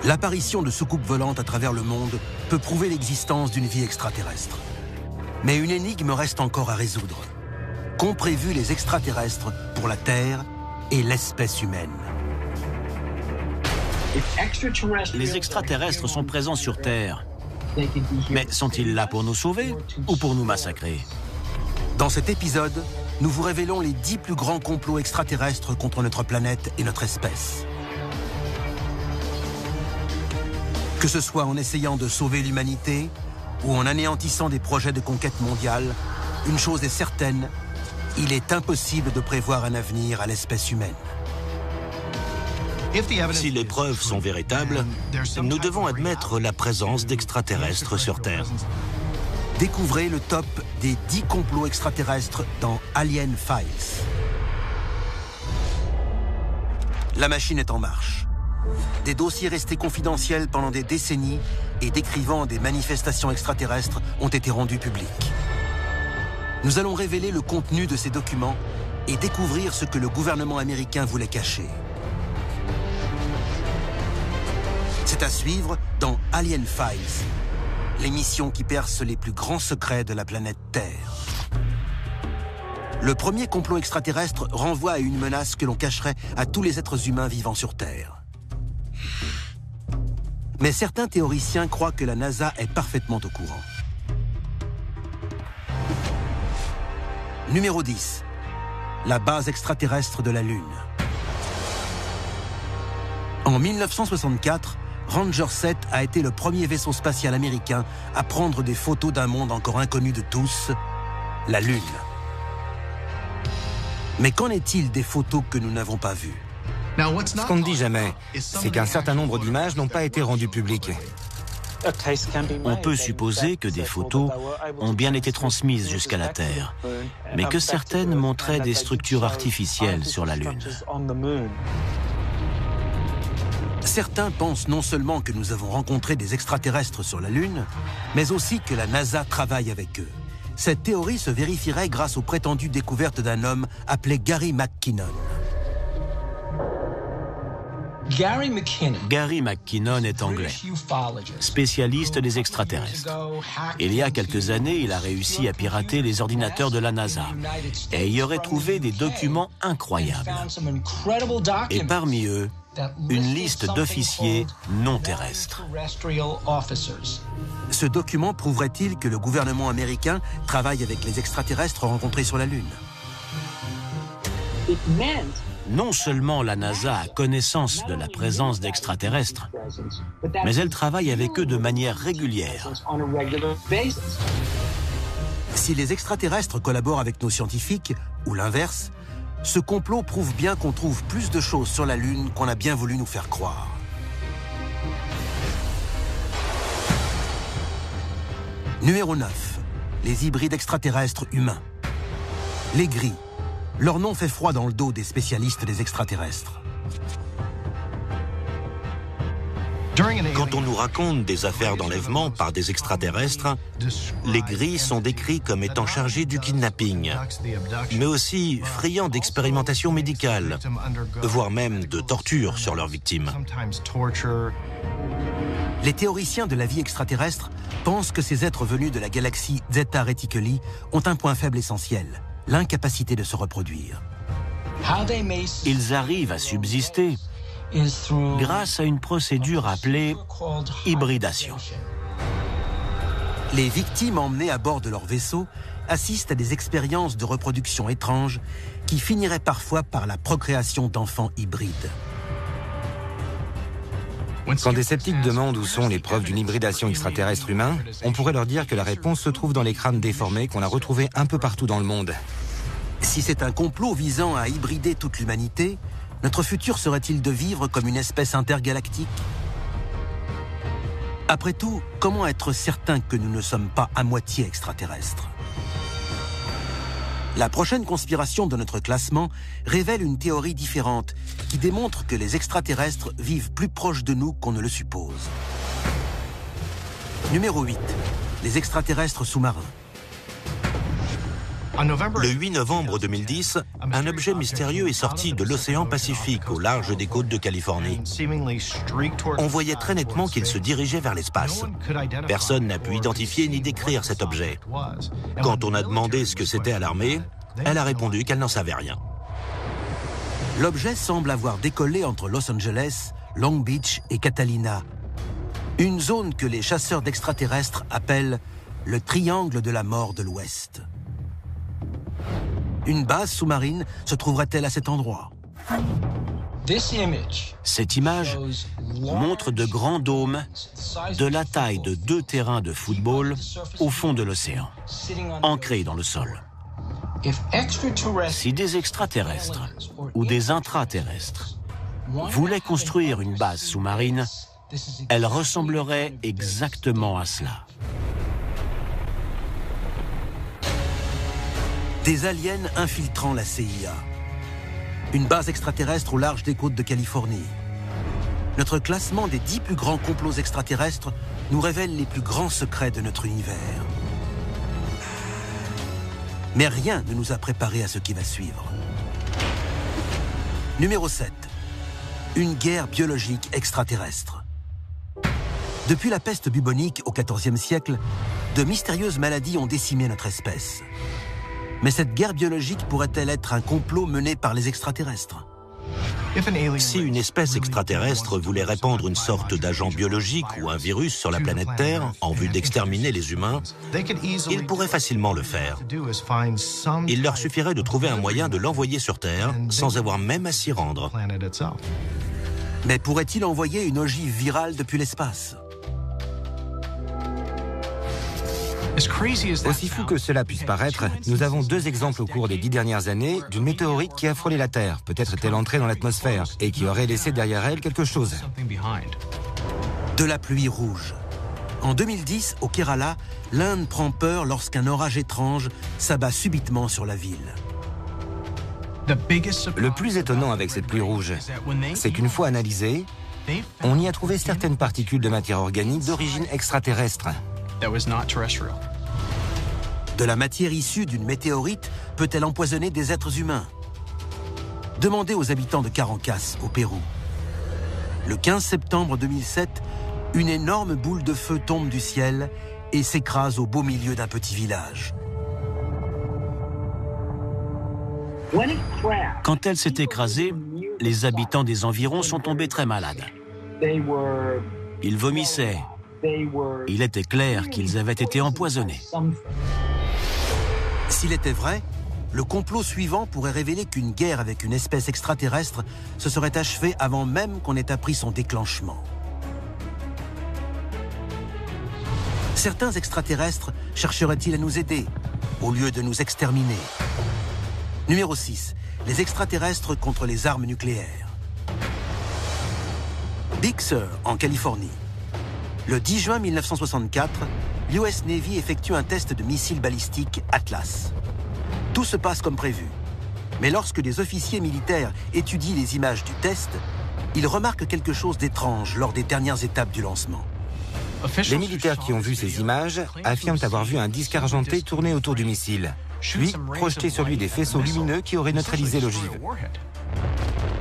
L'apparition de soucoupes volantes à travers le monde peut prouver l'existence d'une vie extraterrestre. Mais une énigme reste encore à résoudre. Qu'ont prévu les extraterrestres pour la Terre et l'espèce humaine? Les extraterrestres sont présents sur Terre. Mais sont-ils là pour nous sauver ou pour nous massacrer? Dans cet épisode, nous vous révélons les 10 plus grands complots extraterrestres contre notre planète et notre espèce. Que ce soit en essayant de sauver l'humanité ou en anéantissant des projets de conquête mondiale, une chose est certaine, il est impossible de prévoir un avenir à l'espèce humaine. Si les preuves sont véritables, nous devons admettre la présence d'extraterrestres sur Terre. Découvrez le top des 10 complots extraterrestres dans Alien Files. La machine est en marche. Des dossiers restés confidentiels pendant des décennies et décrivant des manifestations extraterrestres ont été rendus publics. Nous allons révéler le contenu de ces documents et découvrir ce que le gouvernement américain voulait cacher. C'est à suivre dans Alien Files, l'émission qui perce les plus grands secrets de la planète Terre. Le premier complot extraterrestre renvoie à une menace que l'on cacherait à tous les êtres humains vivant sur Terre. Mais certains théoriciens croient que la NASA est parfaitement au courant. Numéro 10. La base extraterrestre de la Lune. En 1964, Ranger 7 a été le premier vaisseau spatial américain à prendre des photos d'un monde encore inconnu de tous, la Lune. Mais qu'en est-il des photos que nous n'avons pas vues? Ce qu'on ne dit jamais, c'est qu'un certain nombre d'images n'ont pas été rendues publiques. On peut supposer que des photos ont bien été transmises jusqu'à la Terre, mais que certaines montraient des structures artificielles sur la Lune. Certains pensent non seulement que nous avons rencontré des extraterrestres sur la Lune, mais aussi que la NASA travaille avec eux. Cette théorie se vérifierait grâce aux prétendues découvertes d'un homme appelé Gary McKinnon. Gary McKinnon est anglais, spécialiste des extraterrestres. Il y a quelques années, il a réussi à pirater les ordinateurs de la NASA et y aurait trouvé des documents incroyables. Et parmi eux, une liste d'officiers non terrestres. Ce document prouverait-il que le gouvernement américain travaille avec les extraterrestres rencontrés sur la Lune? Non seulement la NASA a connaissance de la présence d'extraterrestres, mais elle travaille avec eux de manière régulière. Si les extraterrestres collaborent avec nos scientifiques, ou l'inverse, ce complot prouve bien qu'on trouve plus de choses sur la Lune qu'on a bien voulu nous faire croire. Numéro 9. Les hybrides extraterrestres humains. Les gris. Leur nom fait froid dans le dos des spécialistes des extraterrestres. Quand on nous raconte des affaires d'enlèvement par des extraterrestres, les gris sont décrits comme étant chargés du kidnapping, mais aussi friands d'expérimentations médicales, voire même de torture sur leurs victimes. Les théoriciens de la vie extraterrestre pensent que ces êtres venus de la galaxie Zeta Reticuli ont un point faible essentiel, l'incapacité de se reproduire. Ils arrivent à subsister grâce à une procédure appelée hybridation. Les victimes emmenées à bord de leur vaisseau assistent à des expériences de reproduction étranges qui finiraient parfois par la procréation d'enfants hybrides. Quand des sceptiques demandent où sont les preuves d'une hybridation extraterrestre humain, on pourrait leur dire que la réponse se trouve dans les crânes déformés qu'on a retrouvés un peu partout dans le monde. Si c'est un complot visant à hybrider toute l'humanité, notre futur serait-il de vivre comme une espèce intergalactique? Après tout, comment être certain que nous ne sommes pas à moitié extraterrestres? La prochaine conspiration de notre classement révèle une théorie différente qui démontre que les extraterrestres vivent plus proches de nous qu'on ne le suppose. Numéro 8. Les extraterrestres sous-marins. Le 8 novembre 2010, un objet mystérieux est sorti de l'océan Pacifique au large des côtes de Californie. On voyait très nettement qu'il se dirigeait vers l'espace. Personne n'a pu identifier ni décrire cet objet. Quand on a demandé ce que c'était à l'armée, elle a répondu qu'elle n'en savait rien. L'objet semble avoir décollé entre Los Angeles, Long Beach et Catalina, une zone que les chasseurs d'extraterrestres appellent le triangle de la mort de l'Ouest. Une base sous-marine se trouverait-elle à cet endroit? Cette image montre de grands dômes de la taille de 2 terrains de football au fond de l'océan, ancrés dans le sol. Si des extraterrestres ou des intraterrestres voulaient construire une base sous-marine, elle ressemblerait exactement à cela. Des aliens infiltrant la CIA. Une base extraterrestre au large des côtes de Californie. Notre classement des 10 plus grands complots extraterrestres nous révèle les plus grands secrets de notre univers. Mais rien ne nous a préparés à ce qui va suivre. Numéro 7. Une guerre biologique extraterrestre. Depuis la peste bubonique au XIVe siècle, de mystérieuses maladies ont décimé notre espèce. Mais cette guerre biologique pourrait-elle être un complot mené par les extraterrestres? Si une espèce extraterrestre voulait répandre une sorte d'agent biologique ou un virus sur la planète Terre en vue d'exterminer les humains, ils pourraient facilement le faire. Il leur suffirait de trouver un moyen de l'envoyer sur Terre sans avoir même à s'y rendre. Mais pourrait-il envoyer une ogive virale depuis l'espace? Aussi fou que cela puisse paraître, nous avons 2 exemples au cours des 10 dernières années d'une météorite qui a frôlé la Terre. Peut-être est-elle entrée dans l'atmosphère et qui aurait laissé derrière elle quelque chose. De la pluie rouge. En 2010, au Kerala, l'Inde prend peur lorsqu'un orage étrange s'abat subitement sur la ville. Le plus étonnant avec cette pluie rouge, c'est qu'une fois analysée, on y a trouvé certaines particules de matière organique d'origine extraterrestre. De la matière issue d'une météorite peut-elle empoisonner des êtres humains? Demandez aux habitants de Caracas, au Pérou. Le 15 septembre 2007, une énorme boule de feu tombe du ciel et s'écrase au beau milieu d'un petit village. Quand elle s'est écrasée, les habitants des environs sont tombés très malades. Ils vomissaient. Il était clair qu'ils avaient été empoisonnés. S'il était vrai, le complot suivant pourrait révéler qu'une guerre avec une espèce extraterrestre se serait achevée avant même qu'on ait appris son déclenchement. Certains extraterrestres chercheraient-ils à nous aider, au lieu de nous exterminer? Numéro 6. Les extraterrestres contre les armes nucléaires. Big Sur, en Californie. Le 10 juin 1964, l'US Navy effectue un test de missile balistique Atlas. Tout se passe comme prévu. Mais lorsque des officiers militaires étudient les images du test, ils remarquent quelque chose d'étrange lors des dernières étapes du lancement. Les militaires qui ont vu ces images affirment avoir vu un disque argenté tourner autour du missile, puis projeter sur lui des faisceaux lumineux qui auraient neutralisé l'ogive.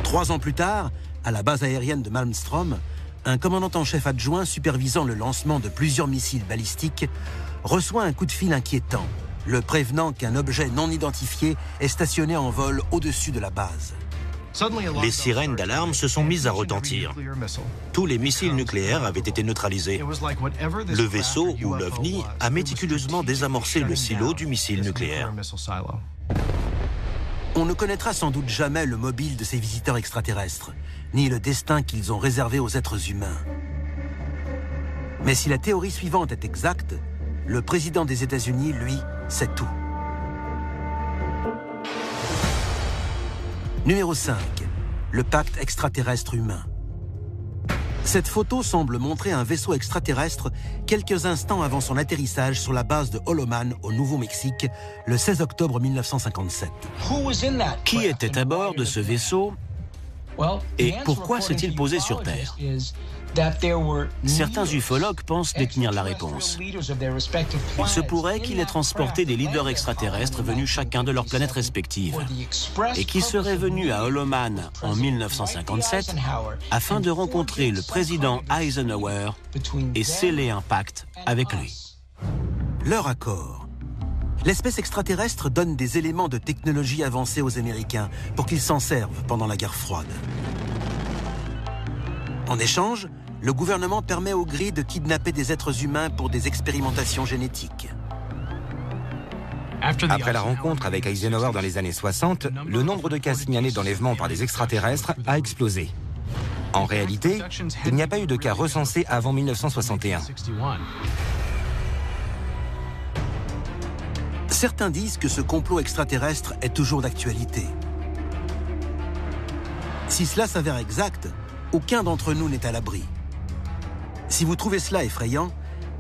3 ans plus tard, à la base aérienne de Malmstrom, un commandant en chef adjoint supervisant le lancement de plusieurs missiles balistiques reçoit un coup de fil inquiétant, le prévenant qu'un objet non identifié est stationné en vol au-dessus de la base. Les sirènes d'alarme se sont mises à retentir. Tous les missiles nucléaires avaient été neutralisés. Le vaisseau ou l'OVNI a méticuleusement désamorcé le silo du missile nucléaire. On ne connaîtra sans doute jamais le mobile de ces visiteurs extraterrestres, ni le destin qu'ils ont réservé aux êtres humains. Mais si la théorie suivante est exacte, le président des États-Unis, lui, sait tout. Numéro 5. Le pacte extraterrestre humain. Cette photo semble montrer un vaisseau extraterrestre quelques instants avant son atterrissage sur la base de Holoman au Nouveau-Mexique le 16 octobre 1957. Qui était à bord de ce vaisseau Et pourquoi s'est-il posé sur Terre? Certains ufologues pensent détenir la réponse. Il se pourrait qu'il ait transporté des leaders extraterrestres venus chacun de leur planète respective et qui seraient venus à Holloman en 1957 afin de rencontrer le président Eisenhower et sceller un pacte avec lui. Leur accord. L'espèce extraterrestre donne des éléments de technologie avancée aux Américains pour qu'ils s'en servent pendant la guerre froide. En échange, le gouvernement permet aux gris de kidnapper des êtres humains pour des expérimentations génétiques. Après la rencontre avec Eisenhower dans les années 60, le nombre de cas signalés d'enlèvement par des extraterrestres a explosé. En réalité, il n'y a pas eu de cas recensés avant 1961. Certains disent que ce complot extraterrestre est toujours d'actualité. Si cela s'avère exact, aucun d'entre nous n'est à l'abri. Si vous trouvez cela effrayant,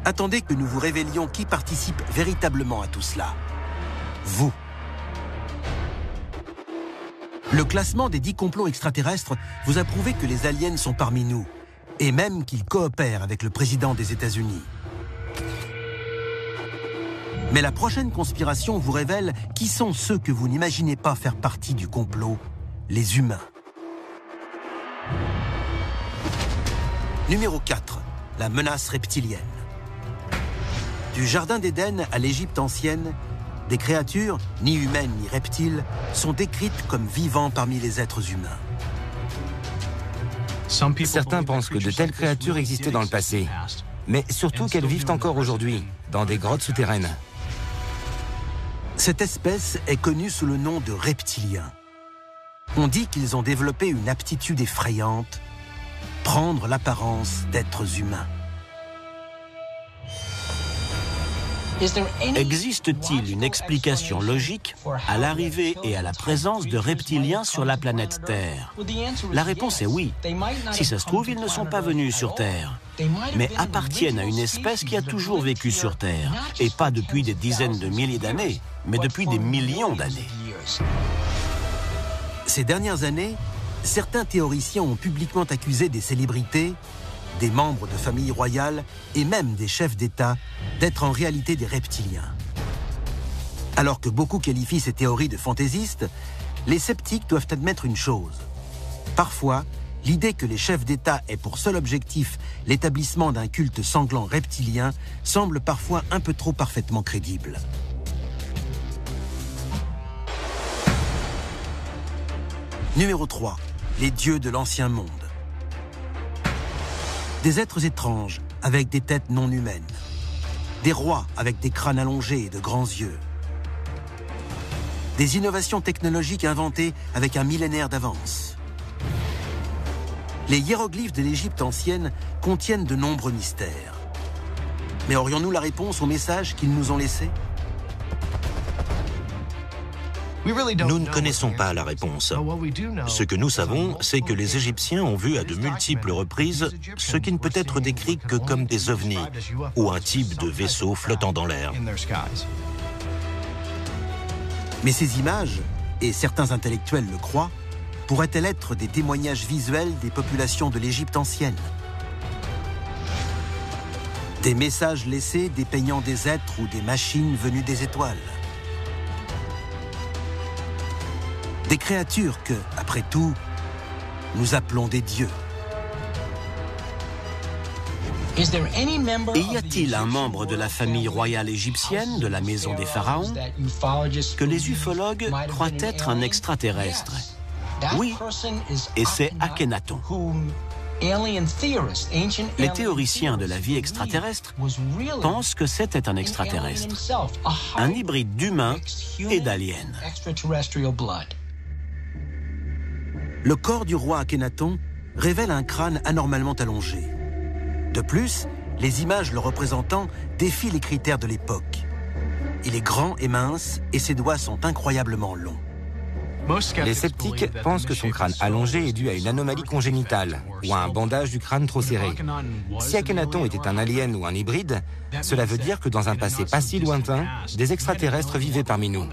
attendez que nous vous révélions qui participe véritablement à tout cela. Vous. Le classement des 10 complots extraterrestres vous a prouvé que les aliens sont parmi nous, et même qu'ils coopèrent avec le président des États-Unis. Mais la prochaine conspiration vous révèle qui sont ceux que vous n'imaginez pas faire partie du complot, les humains. Numéro 4. La menace reptilienne. Du Jardin d'Éden à l'Égypte ancienne, des créatures, ni humaines ni reptiles, sont décrites comme vivant parmi les êtres humains. Certains pensent que de telles créatures existaient dans le passé, mais surtout qu'elles vivent encore aujourd'hui, dans des grottes souterraines. Cette espèce est connue sous le nom de reptiliens. On dit qu'ils ont développé une aptitude effrayante, prendre l'apparence d'êtres humains. Existe-t-il une explication logique à l'arrivée et à la présence de reptiliens sur la planète Terre? La réponse est oui. Si ça se trouve, ils ne sont pas venus sur Terre, mais appartiennent à une espèce qui a toujours vécu sur Terre, et pas depuis des dizaines de milliers d'années, mais depuis des millions d'années. Ces dernières années, certains théoriciens ont publiquement accusé des célébrités, des membres de familles royales et même des chefs d'État d'être en réalité des reptiliens. Alors que beaucoup qualifient ces théories de fantaisistes, les sceptiques doivent admettre une chose. Parfois, l'idée que les chefs d'État aient pour seul objectif l'établissement d'un culte sanglant reptilien semble parfois un peu trop parfaitement crédible. Numéro 3. Les dieux de l'ancien monde. Des êtres étranges avec des têtes non humaines. Des rois avec des crânes allongés et de grands yeux. Des innovations technologiques inventées avec un millénaire d'avance. Les hiéroglyphes de l'Égypte ancienne contiennent de nombreux mystères. Mais aurions-nous la réponse aux messages qu'ils nous ont laissés ? Nous ne connaissons pas la réponse. Ce que nous savons, c'est que les Égyptiens ont vu à de multiples reprises ce qui ne peut être décrit que comme des ovnis ou un type de vaisseau flottant dans l'air. Mais ces images, et certains intellectuels le croient, pourraient-elles être des témoignages visuels des populations de l'Égypte ancienne? Des messages laissés dépeignant des êtres ou des machines venues des étoiles. Des créatures que, après tout, nous appelons des dieux. Et y a-t-il un membre de la famille royale égyptienne, de la maison des pharaons, que les ufologues croient être un extraterrestre? Oui, et c'est Akhenaton. Les théoriciens de la vie extraterrestre pensent que c'était un extraterrestre, un hybride d'humain et d'alien. Le corps du roi Akhenaton révèle un crâne anormalement allongé. De plus, les images le représentant défient les critères de l'époque. Il est grand et mince et ses doigts sont incroyablement longs. Les sceptiques pensent que son crâne allongé est dû à une anomalie congénitale ou à un bandage du crâne trop serré. Si Akhenaton était un alien ou un hybride, cela veut dire que dans un passé pas si lointain, des extraterrestres vivaient parmi nous.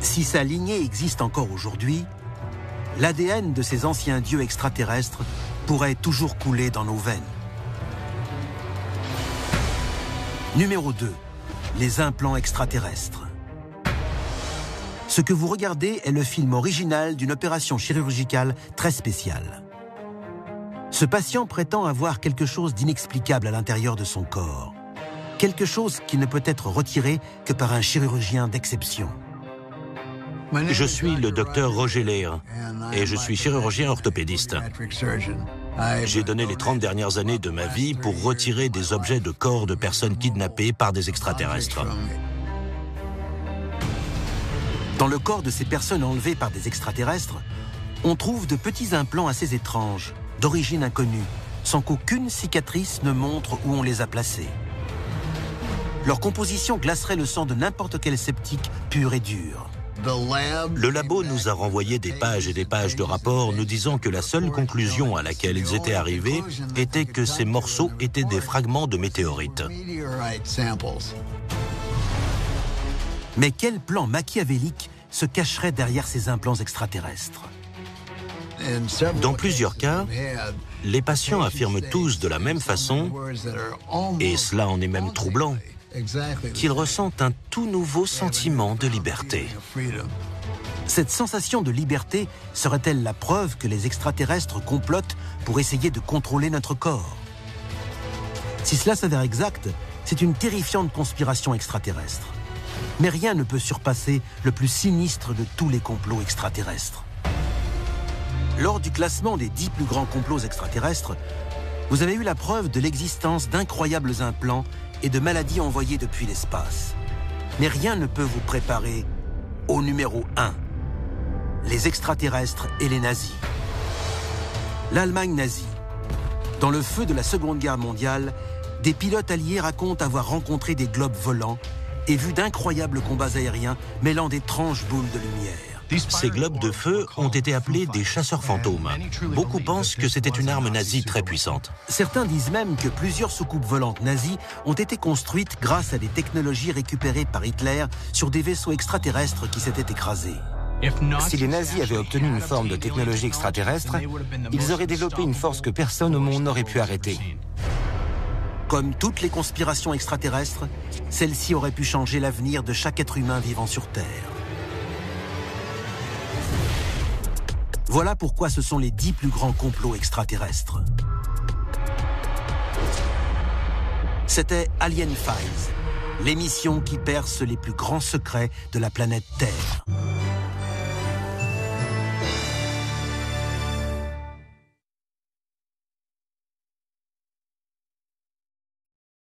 Si sa lignée existe encore aujourd'hui, l'ADN de ces anciens dieux extraterrestres pourrait toujours couler dans nos veines. Numéro 2. Les implants extraterrestres. Ce que vous regardez est le film original d'une opération chirurgicale très spéciale. Ce patient prétend avoir quelque chose d'inexplicable à l'intérieur de son corps. Quelque chose qui ne peut être retiré que par un chirurgien d'exception. Je suis le docteur Roger Lehr et je suis chirurgien orthopédiste. J'ai donné les 30 dernières années de ma vie pour retirer des objets de corps de personnes kidnappées par des extraterrestres. Dans le corps de ces personnes enlevées par des extraterrestres, on trouve de petits implants assez étranges, d'origine inconnue, sans qu'aucune cicatrice ne montre où on les a placés. Leur composition glacerait le sang de n'importe quel sceptique pur et dur. Le labo nous a renvoyé des pages et des pages de rapports nous disant que la seule conclusion à laquelle ils étaient arrivés était que ces morceaux étaient des fragments de météorites. Mais quel plan machiavélique se cacherait derrière ces implants extraterrestres? Dans plusieurs cas, les patients affirment tous de la même façon, et cela en est même troublant, qu'ils ressentent un tout nouveau sentiment de liberté. Cette sensation de liberté serait-elle la preuve que les extraterrestres complotent pour essayer de contrôler notre corps? Si cela s'avère exact, c'est une terrifiante conspiration extraterrestre. Mais rien ne peut surpasser le plus sinistre de tous les complots extraterrestres. Lors du classement des 10 plus grands complots extraterrestres, vous avez eu la preuve de l'existence d'incroyables implants et de maladies envoyées depuis l'espace. Mais rien ne peut vous préparer au numéro 1, les extraterrestres et les nazis. L'Allemagne nazie. Dans le feu de la Seconde Guerre mondiale, des pilotes alliés racontent avoir rencontré des globes volants et vu d'incroyables combats aériens mêlant d'étranges boules de lumière. Ces globes de feu ont été appelés des chasseurs fantômes. Beaucoup pensent que c'était une arme nazie très puissante. Certains disent même que plusieurs soucoupes volantes nazies ont été construites grâce à des technologies récupérées par Hitler sur des vaisseaux extraterrestres qui s'étaient écrasés. Si les nazis avaient obtenu une forme de technologie extraterrestre, ils auraient développé une force que personne au monde n'aurait pu arrêter. Comme toutes les conspirations extraterrestres, celle-ci aurait pu changer l'avenir de chaque être humain vivant sur Terre. Voilà pourquoi ce sont les 10 plus grands complots extraterrestres. C'était Alien Files, l'émission qui perce les plus grands secrets de la planète Terre.